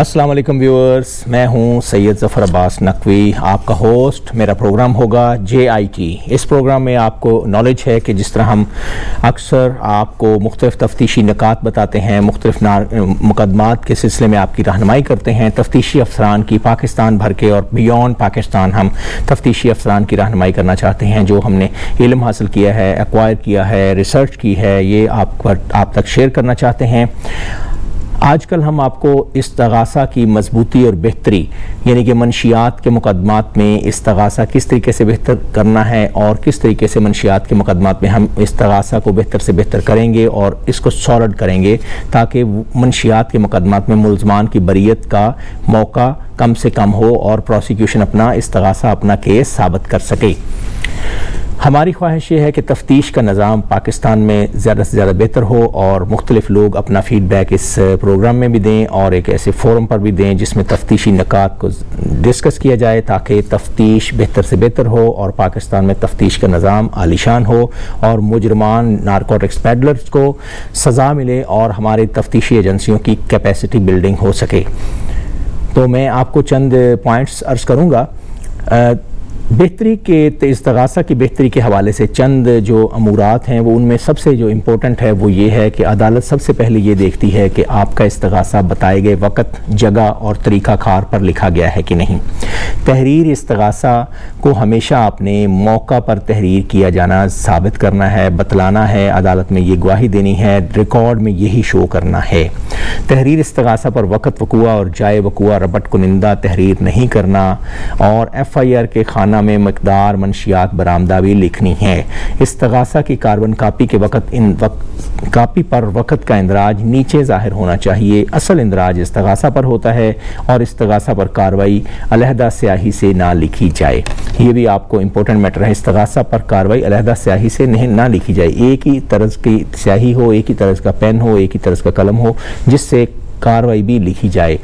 अस्सलाम वालेकुम व्यूअर्स, मैं हूं सैयद ज़फ़र अब्बास नकवी, आपका होस्ट। मेरा प्रोग्राम होगा JIT। इस प्रोग्राम में आपको नॉलेज है कि जिस तरह हम अक्सर आपको मुख्तलिफ़ तफ्तीशी निकात बताते हैं, मुख्तलिफ़ मुकदमात के सिलसिले में आपकी रहनुमाई करते हैं, तफ्तीशी अफसरान की पाकिस्तान भर के और बियॉन्ड पाकिस्तान हम तफ्तीशी अफसरान की रहनुमाई करना चाहते हैं। जो हमने इल्म हासिल किया है, एक्वायर किया है, रिसर्च की है, ये आप तक शेयर करना चाहते हैं। आजकल हम आपको इस्तगासा की मजबूती और बेहतरी, यानी कि मनशियात के मुकदमात में इस्तगासा किस तरीके से बेहतर करना है और किस तरीके से मनशियात के मुकदमात में हम इस्तगासा को बेहतर से बेहतर करेंगे और इसको सॉलिड करेंगे, ताकि मनशियात के मुकदमात में मुल्ज़मान की बरीयत का मौका कम से कम हो और प्रोसिक्यूशन अपना इस्तगासा, अपना केस साबित कर सके। हमारी ख्वाहिश ये है कि तफ्तीश का निज़ाम पाकिस्तान में ज़्यादा से ज़्यादा बेहतर हो और मुख्तलिफ लोग अपना फ़ीडबैक इस प्रोग्राम में भी दें और एक ऐसे फोरम पर भी दें जिसमें तफ्तीशी निकात को डिस्कस किया जाए, ताकि तफ्तीश बेहतर से बेहतर हो और पाकिस्तान में तफ्तीश का निज़ाम आलीशान हो और मुजरमान, नारकोटिक्स पेडलर्स को सज़ा मिले और हमारे तफ्तीशी एजेंसियों की कैपेसिटी बिल्डिंग हो सके। तो मैं आपको चंद पॉइंट्स अर्ज़ करूँगा। बेहतरी के इस्तगासा की बेहतरी के हवाले से चंद जो अमूरात हैं, वो उनमें सबसे जो इम्पोर्टेंट है वो ये है कि अदालत सबसे पहले ये देखती है कि आपका इस्तगासा बताए गए वक़्त, जगह और तरीक़ा कार पर लिखा गया है कि नहीं। तहरीर इस्तगासा को हमेशा आपने मौका पर तहरीर किया जाना साबित करना है, बतलाना है, अदालत में ये गवाही देनी है, रिकॉर्ड में यही शो करना है। तहरीर इस्तगासा पर वक़्त, वक़ुआ और जाए वक़ुआ रबट कुनिंदा तहरीर नहीं करना और FIR के खाना में मकदार, मंशियात, बरामदावी लिखनी है। इस्तगासा की कार्बन कापी के कापी पर वक़्त का इंदराज नीचे ज़ाहिर होना चाहिए। असल इंदराज इस्तगासा पर होता है और इस्तगासा पर कार्रवाई अलहदा स्याही से ना लिखी जाए। ये भी आपको इम्पोर्टेंट मैटर है। इस्तगासा पर कार्रवाई अलहदा स्याही से ना लिखी जाए। एक ही तरह की स्याही हो, एक ही तरह का पेन हो, एक ही तरह का कलम हो, जिससे कार्रवाई भी लिखी जाए।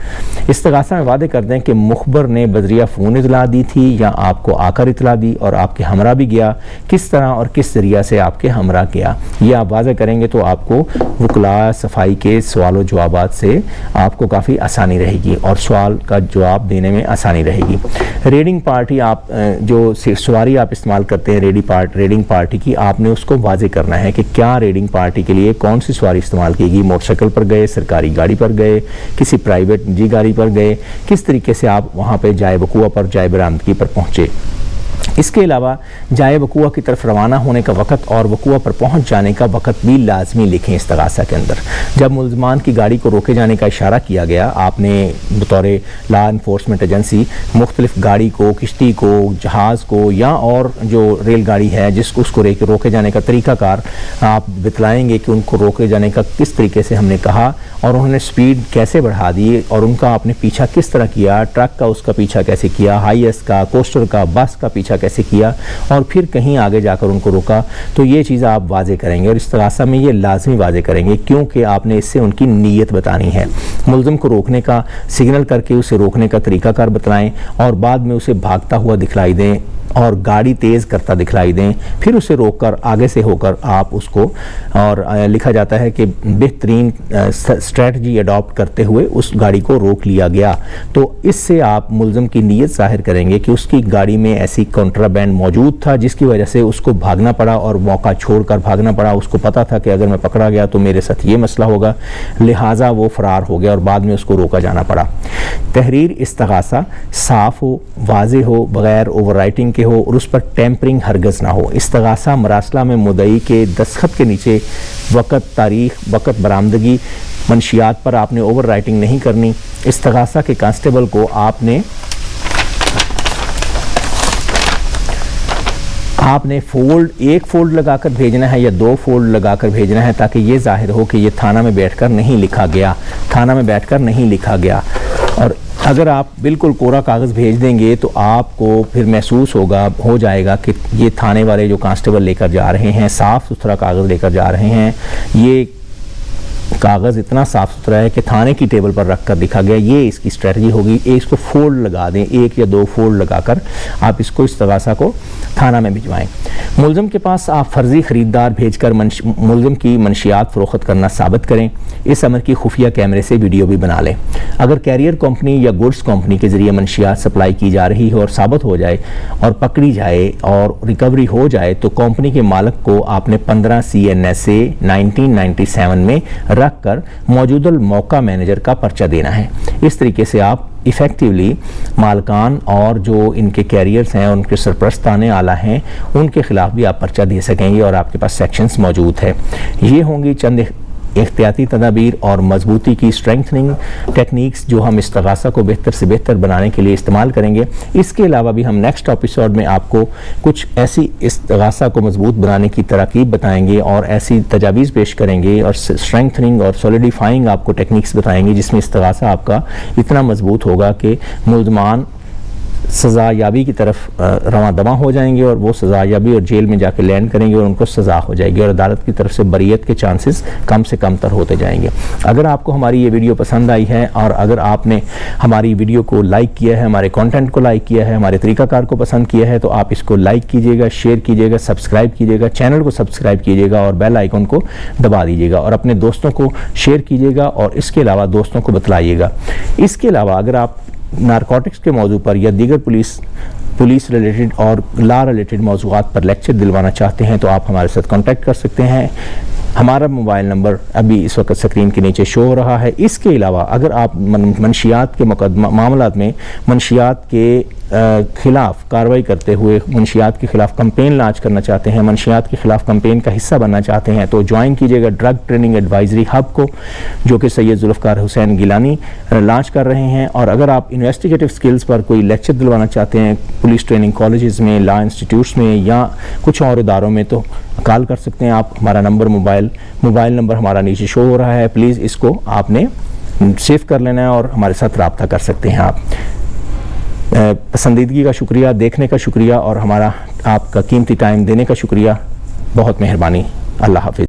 इस्तगासा में वादे कर दें कि मुखबर ने बजरिया फ़ोन इतला दी थी या आपको आकर इतला दी और आपके हमरा भी गया, किस तरह और किस जरिया से आपके हमरा गया, ये आप वाज़े करेंगे तो आपको वकला सफाई के सवालों जवाबात से आपको काफ़ी आसानी रहेगी और सवाल का जवाब देने में आसानी रहेगी। रेडिंग पार्टी, आप जो सवारी आप इस्तेमाल करते हैं रेडिंग पार्टी की, आपने उसको वाज़े करना है कि क्या रेडिंग पार्टी के लिए कौन सी सवारी इस्तेमाल कीगी। मोटरसाइकिल पर गए, सरकारी गाड़ी पर गए, किसी प्राइवेट निजी गाड़ी पर गए, किस तरीके से आप वहाँ पे जाए वक़ुआ पर, जाए बरामदगी पर पहुँचे। इसके अलावा जाए वक़ुआ की तरफ रवाना होने का वक़्त और वक़ुआ पर पहुँच जाने का वक़्त भी लाजमी लिखें इस्तगासा के अंदर। जब मुल्ज़मान की गाड़ी को रोके जाने का इशारा किया गया, आपने बतौर लॉ इन्फोर्समेंट एजेंसी मुख्तलिफ गाड़ी को, किश्ती को, जहाज़ को या और जो रेलगाड़ी है जिसको उसको रोके जाने का तरीक़ाकार आप बतलाएँगे कि उनको रोके जाने का किस तरीके से हमने कहा और उन्होंने स्पीड कैसे बढ़ा दी और उनका आपने पीछा किस तरह किया, ट्रक का उसका पीछा कैसे किया, हाईएस का, कोस्टर का, बस का पीछा कैसे किया और फिर कहीं आगे जाकर उनको रोका। तो ये चीज़ आप वाजे करेंगे और इस्तगासा में ये लाजमी वाजे करेंगे, क्योंकि आपने इससे उनकी नीयत बतानी है। मुल्ज़िम को रोकने का सिग्नल करके उसे रोकने का तरीक़ाकार बतलाएं और बाद में उसे भागता हुआ दिखलाई दें और गाड़ी तेज़ करता दिखलाई दें, फिर उसे रोककर आगे से होकर आप उसको, और लिखा जाता है कि बेहतरीन स्ट्रेटजी अडॉप्ट करते हुए उस गाड़ी को रोक लिया गया। तो इससे आप मुल्ज़िम की नीयत ज़ाहिर करेंगे कि उसकी गाड़ी में ऐसी कॉन्ट्राबैंड मौजूद था जिसकी वजह से उसको भागना पड़ा और मौका छोड़कर भागना पड़ा। उसको पता था कि अगर मैं पकड़ा गया तो मेरे साथ ये मसला होगा, लिहाजा वो फ़रार हो गया और बाद में उसको रोका जाना पड़ा। तहरीर इस्तगासा साफ़ हो, वाज़े हो, बग़ैर ओवर राइटिंग के हो और उस पर टेम्परिंग हरगज़ ना हो। इस्तगासा मरासला में मुद्दई के दस्तखत के नीचे वक़्त, तारीख़, वक़्त बरामदगी, मंशियात पर आपने ओवर राइटिंग नहीं करनी। इस्तगासा के कांस्टेबल को आपने एक फोल्ड लगाकर भेजना है या 2 फोल्ड लगाकर भेजना है, ताकि ये जाहिर हो कि ये थाना में बैठकर नहीं लिखा गया, थाना में बैठकर नहीं लिखा गया। और अगर आप बिल्कुल कोरा कागज़ भेज देंगे तो आपको फिर महसूस हो जाएगा कि ये थाने वाले जो कांस्टेबल लेकर जा रहे हैं, साफ़ सुथरा कागज़ लेकर जा रहे हैं, ये کاغذ اتنا صاف ستھرا ہے کہ تھانے کی ٹیبل پر رکھ کر دکھا گیا، یہ اس کی اسٹریٹجی ہوگی، اس کو فولڈ لگا دیں، 1 یا 2 فولڈ لگا کر آپ اس کو استغاثہ کو تھانہ میں بھجوائیں۔ ملزم کے پاس آپ فرضی خریدار بھیج کر ملزم کی منشیات فروخت کرنا ثابت کریں، اس امر کی خفیہ کیمرے سے ویڈیو بھی بنا لیں۔ اگر کیریئر کمپنی یا گڈس کمپنی کے ذریعے منشیات سپلائی کی جا رہی ہے اور ثابت ہو جائے اور پکڑی جائے اور ریکوری ہو جائے تو کمپنی کے مالک کو آپ نے 15 CNSA 1997 میں رکھ کر موجودہ موقع مینیجر کا پرچہ دینا ہے۔ اس طریقے سے آپ ایفیکٹیولی مالکان اور جو ان کے کیریئرز ہیں، ان کے سرپرستان اعلیٰ ہیں، ان کے خلاف بھی آپ پرچہ دے سکیں گے اور آپ کے پاس سیکشنز موجود ہے۔ یہ ہوں گی چند احتیاطی تدابیر اور مضبوطی کی اسٹرینتھننگ ٹیکنیکس جو ہم استغاثہ کو بہتر سے بہتر بنانے کے لیے استعمال کریں گے۔ اس کے علاوہ بھی ہم نیکسٹ ایپیسوڈ میں آپ کو کچھ ایسی استغاثہ کو مضبوط بنانے کی تراکیب بتائیں گے اور ایسی تجاویز پیش کریں گے اور اسٹرینتھننگ اور سولیڈیفائنگ آپ کو ٹیکنیکس بتائیں گے جس میں استغاثہ آپ کا اتنا مضبوط ہوگا کہ ملزمان سزا یابی کی طرف رواں دواں ہو جائیں گے اور وہ سزا یابی اور جیل میں جا کے لینڈ کریں گے اور ان کو سزا ہو جائے گی اور عدالت کی طرف سے بریت کے چانسز کم سے کم تر ہوتے جائیں گے۔ اگر آپ کو ہماری یہ ویڈیو پسند آئی ہے اور اگر آپ نے ہماری ویڈیو کو لائک کیا ہے، ہمارے کانٹینٹ کو لائک کیا ہے، ہمارے طریقہ کار کو پسند کیا ہے تو آپ اس کو لائک کیجیے گا، شیئر کیجیے گا، سبسکرائب کیجیے گا، چینل کو سبسکرائب کیجیے گا اور بیل آئیکن کو دبا دیجیے گا اور اپنے دوستوں کو شیئر کیجیے گا اور اس کے علاوہ دوستوں کو بتلائیے گا۔ اس کے علاوہ اگر آپ نارکوٹکس کے موضوع پر یا دیگر پولیس ریلیٹڈ اور لا ریلیٹڈ موضوعات پر لیکچر دلوانا چاہتے ہیں تو آپ ہمارے ساتھ کانٹیکٹ کر سکتے ہیں۔ ہمارا موبائل نمبر ابھی اس وقت سکرین کے نیچے شو ہو رہا ہے۔ اس کے علاوہ اگر آپ منشیات کے معاملات میں منشیات کے خلاف کارروائی کرتے ہوئے منشیات کے خلاف کمپین لانچ کرنا چاہتے ہیں، منشیات کے خلاف کمپین کا حصہ بننا چاہتے ہیں تو جوائن کیجیے گا ڈرگ ٹریننگ ایڈوائزری ہب کو جو کہ سید ذوالفقار حسین گیلانی لانچ کر رہے ہیں۔ اور اگر آپ انویسٹیگیٹو سکلز پر کوئی لیکچر دلوانا چاہتے ہیں پولیس ٹریننگ کالجز میں، لا انسٹیٹیوٹس میں یا کچھ اور اداروں میں تو کال کر سکتے ہیں آپ۔ ہمارا نمبر موبائل نمبر ہمارا نیچے شو ہو رہا ہے، پلیز اس کو آپ نے سیو کر لینا ہے اور ہمارے ساتھ رابطہ کر سکتے ہیں آپ۔ پسندیدگی کا شکریہ، دیکھنے کا شکریہ اور ہمارا آپ کا قیمتی ٹائم دینے کا شکریہ، بہت مہربانی، اللہ حافظ۔